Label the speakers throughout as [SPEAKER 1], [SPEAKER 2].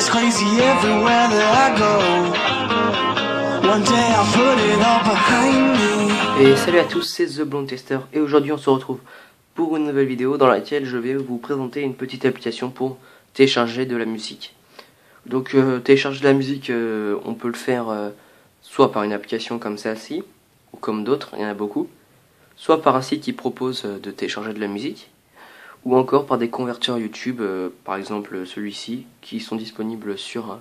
[SPEAKER 1] gets crazy everywhere that I go. One day I'll put it all behind me.
[SPEAKER 2] Et salut à tous, c'est The Blonde Tester et aujourd'hui on se retrouve pour une nouvelle vidéo dans laquelle je vais vous présenter une petite application pour télécharger de la musique. Donc télécharger de la musique, on peut le faire soit par une application comme celle-ci, ou comme d'autres, il y en a beaucoup, soit par un site qui propose de télécharger de la musique, ou encore par des converteurs YouTube, par exemple celui-ci, qui sont disponibles sur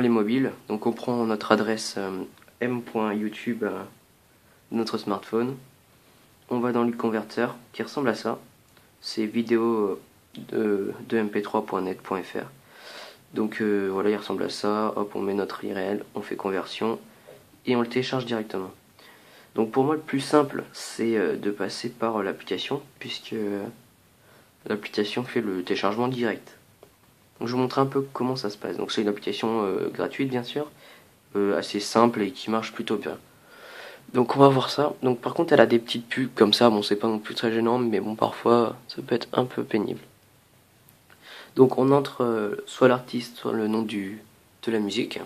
[SPEAKER 2] les mobiles. Donc on prend notre adresse m.youtube de notre smartphone, on va dans le converteur qui ressemble à ça, c'est vidéo de mp3.net.fr. Donc voilà, il ressemble à ça, hop, on met notre URL, on fait conversion et on le télécharge directement. Donc pour moi le plus simple c'est de passer par l'application, puisque l'application fait le téléchargement direct. Donc je vous montre un peu comment ça se passe. Donc c'est une application gratuite bien sûr, assez simple et qui marche plutôt bien. Donc on va voir ça. Donc par contre elle a des petites pubs comme ça, bon c'est pas non plus très gênant, mais bon parfois ça peut être un peu pénible. Donc on entre soit l'artiste, soit le nom de la musique.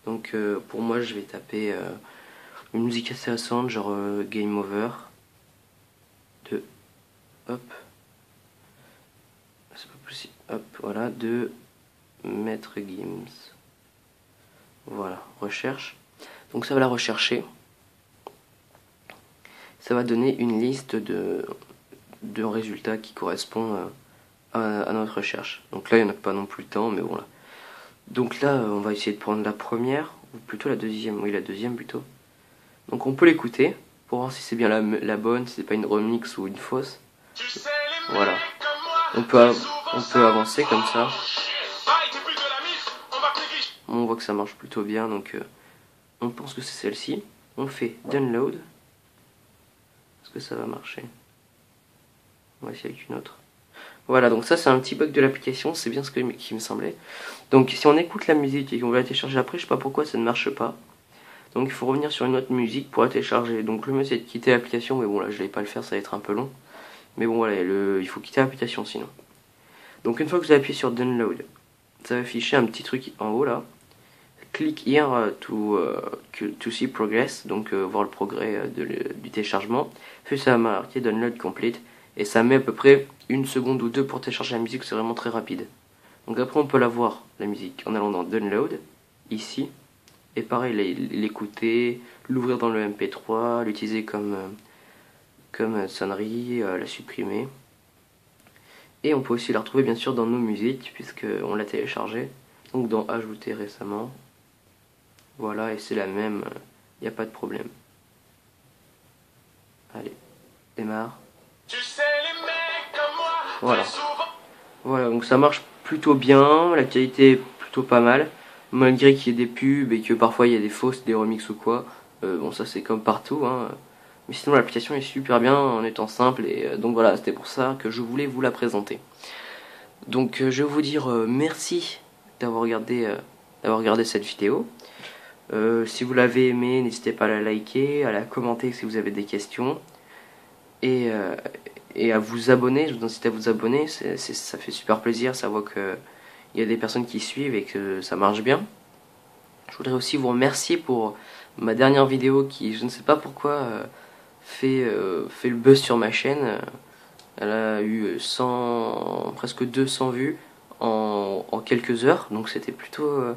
[SPEAKER 2] Donc pour moi je vais taper une musique assez récente, genre Game Over de hop, c'est pas possible, hop, voilà, de Maître Gims. Voilà, recherche. Donc ça va la rechercher. Ça va donner une liste de résultats qui correspondent à notre recherche. Donc là il n'y en a pas non plus tant, mais bon là. Donc là on va essayer de prendre la première, ou plutôt la deuxième, oui la deuxième plutôt. Donc on peut l'écouter pour voir si c'est bien la bonne, si c'est pas une remix ou une fausse. Voilà. On peut avancer comme ça. On voit que ça marche plutôt bien, donc on pense que c'est celle-ci. On fait download. Est-ce que ça va marcher? On va essayer avec une autre. Voilà, donc ça c'est un petit bug de l'application, c'est bien ce qui me semblait. Donc si on écoute la musique et qu'on veut la télécharger après, je sais pas pourquoi ça ne marche pas. Donc il faut revenir sur une autre musique pour la télécharger. Donc le mieux c'est de quitter l'application, mais bon là je vais pas le faire, ça va être un peu long. Mais bon voilà, il faut quitter l'application sinon. Donc une fois que vous avez appuyé sur download, ça va afficher un petit truc en haut là. Click here to see progress, donc voir le progrès du téléchargement. Puis ça va marquer download complete. Et ça met à peu près une seconde ou deux pour télécharger la musique, c'est vraiment très rapide. Donc après on peut la voir, la musique, en allant dans download, ici. Et pareil, l'écouter, l'ouvrir dans le MP3, l'utiliser comme sonnerie, la supprimer. Et on peut aussi la retrouver bien sûr dans nos musiques, puisqu'on l'a téléchargée. Donc dans ajouter récemment. Voilà, et c'est la même, il n'y a pas de problème. Allez, démarre. Voilà. Voilà, donc ça marche plutôt bien, la qualité est plutôt pas mal. Malgré qu'il y ait des pubs et que parfois il y a des fausses, des remixes ou quoi. Bon ça c'est comme partout, hein. Mais sinon l'application est super bien en étant simple. Et donc voilà, c'était pour ça que je voulais vous la présenter. Donc je vais vous dire merci d'avoir regardé cette vidéo. Si vous l'avez aimé, n'hésitez pas à la liker, à la commenter si vous avez des questions. Et à vous abonner, je vous incite à vous abonner, ça fait super plaisir, ça voit que il y a des personnes qui suivent et que ça marche bien. Je voudrais aussi vous remercier pour ma dernière vidéo qui, je ne sais pas pourquoi, fait le buzz sur ma chaîne. Elle a eu presque 200 vues en quelques heures, donc c'était plutôt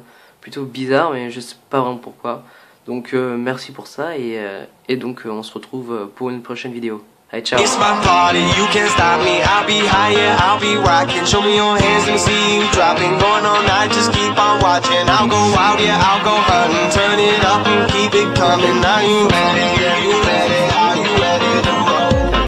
[SPEAKER 2] bizarre, mais je sais pas vraiment pourquoi. Donc merci pour ça et donc on se retrouve pour une prochaine vidéo. Allez, ciao.
[SPEAKER 1] It's my party, you can't stop me. I'll be higher, I'll be rocking. Show me your hands, let me see you dropping. Going all night, just keep on watching. I'll go out, yeah, I'll go hunting. Turn it up and keep it coming. Are you ready? Yeah, you ready?